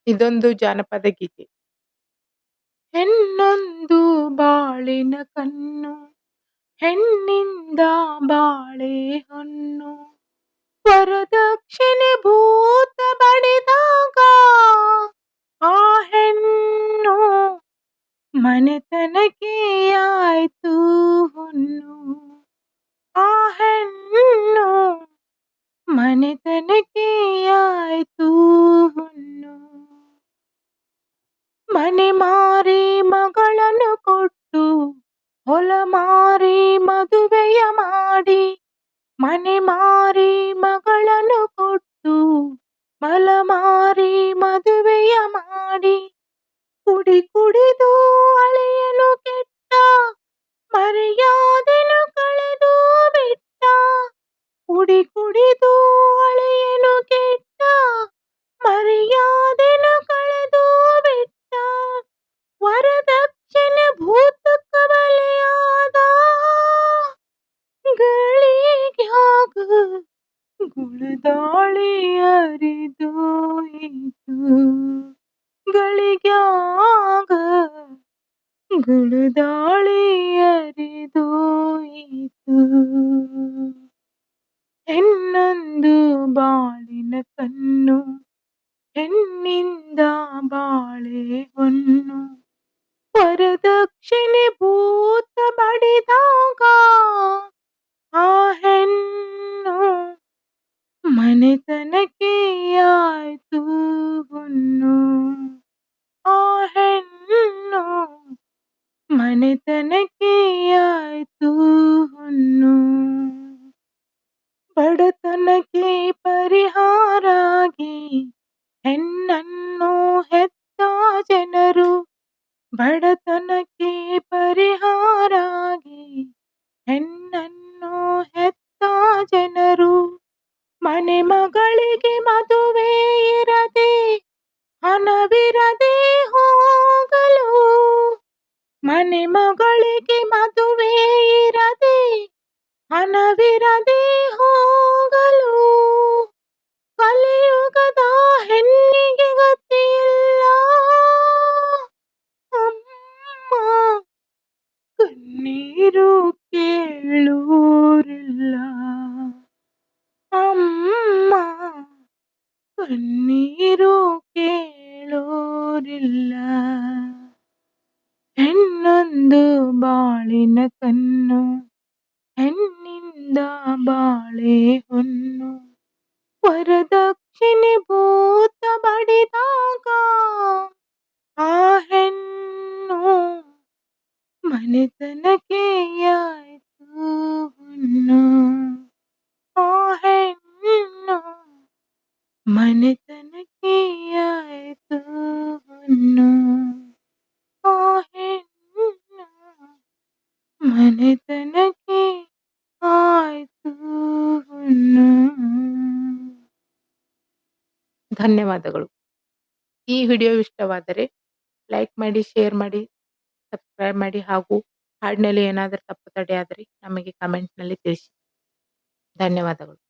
ಇದೊಂದು ಜಾನಪದ ಗೀತೆ. ಹೆಣ್ಣೊಂದು ಬಾಳಿನ ಕಣ್ಣು, ಹೆಣ್ಣಿಂದ ಬಾಳೆಹೊನ್ನು. ವರದಕ್ಷಿಣೆ ಭೂತ ಬಡಿದಾಗ ಆ ಹೆಣ್ಣು ಮನೆತನಕ್ಕೆ ಆಯ್ತು ಹೊನ್ನು. ಆ ಹೆಣ್ಣು ಮನೆತನಕ್ಕೆ ಆಯ್ತು ಹೊನ್ನು. ಮನೆ ಮಾರಿ ಮಗಳನ್ನು ಕೊಟ್ಟು, ಹೊಲ ಮಾರಿ ಮದುವೆಯ ಮಾಡಿ. ಮನೆ ಮಾರಿ ಮಗಳನ್ನು ಕೊಟ್ಟು, ಹೊಲ ಮಾರಿ ಮದುವೆಯ ಮಾಡಿ. ಕುಡಿ ಕುಡಿದು ಅಳೆಯನು ಕೆಟ್ಟ, ಮರ್ಯಾದೆನು ಕಳೆದು ಬಿಟ್ಟ. ಕುಡಿ ಕುಡಿದು ಅಳೆಯನು ಕೆಟ್ಟ, ಮರ್ಯಾದೆನು ಕಳೆದು ಬಿಟ್ಟ. ವರದಕ್ಷಿಣೆ ಭೂತಕ್ಕ ಬಲಿಯಾದ, ಗಳಿಗ್ಯಾಗ ಗುಳದಾಳಿ ಅರಿದೋಯಿತು. ಗಳಿಗ್ಯಾಗ ಗುಳದಾಳಿ ಅರಿದೋಯಿತು. ಹೆಣ್ಣೊಂದು ಬಾಳಿನ ಕಣ್ಣು, ಹೆಣ್ಣಿಂದ ಬಾಳೆಹೊನ್ನು. ವರದಕ್ಷಿಣೆ ಭೂತ ಬಡಿದಾಗ ಆ ಹೆಣ್ಣು ಮನೆತನಕ್ಕೆ ಆಯ್ತು ಹೊನ್ನು. ಆ ಹೆಣ್ಣು ಮನೆತನಕ್ಕೆ ಆಯ್ತು ಹೊನ್ನು. ಬಡತನಕ್ಕೆ ಪರಿಹಾರಾಗಿ ಹೆಣ್ಣನ್ನು ಹೆತ್ತ ಜನರು. ಬಡತನಕ್ಕೆ ಪರಿಹಾರಾಗಿ ಹೆಣ್ಣನ್ನು ಹೆತ್ತ ಜನರು. ಮನೆ ಮಗಳಿಗೆ ಮದುವೆ ಇರದೆ, ಹಣವಿರದೆ ಹೋಗಲು. ಮನೆ ಮಗಳಿಗೆ ಮದುವೆ ಇರದೆ, ಹಣವಿರದೆ ಹೋಗಲು. ಕಲಿಯುಗದ ಹೆಣ್ಣಿಗೆ ಗತಿಯಿಲ್ಲ, ಅಮ್ಮ ಕಣ್ಣೀರು ಕೇಳೋರಿಲ್ಲ. ಅಮ್ಮ ಕಣ್ಣೀರು ಕೇಳೋರಿಲ್ಲ. ಹೆಣ್ಣೊಂದು ಬಾಳಿನ ಕಣ್ಣು, ಹೆಣ್ಣಿಂದ ಬಾಳೆಹೊನ್ನು. ವರದಕ್ಷಿಣೆ ಭೂತ ಬಡಿದಾಗ ಆ ಹೆಣ್ಣು ಮನೆತನಕ್ಕೆ ಆಯ್ತು ಹೊನ್ನು. ಆ ಹೆಣ್ಣು ಮನೆತನಕ್ಕೆ ಆಯ್ತು ಹೊನ್ನು. ಆ ಹೆಣ್ಣು ಮನೆತನಕ್ಕೆ ಆಯ್ತು ಹೊನ್ನು. ಧನ್ಯವಾದಗಳು. ಈ ವಿಡಿಯೋ ಇಷ್ಟವಾದರೆ ಲೈಕ್ ಮಾಡಿ, ಶೇರ್ ಮಾಡಿ, ಸಬ್ಸ್ಕ್ರೈಬ್ ಮಾಡಿ ಹಾಗೂ ಹಾಡಿನಲ್ಲಿ ಏನಾದರೂ ತಪ್ಪು ತಡೆ ಆದರೆ ನಮಗೆ ಕಮೆಂಟ್‌ನಲ್ಲಿ ತಿಳಿಸಿ. ಧನ್ಯವಾದಗಳು.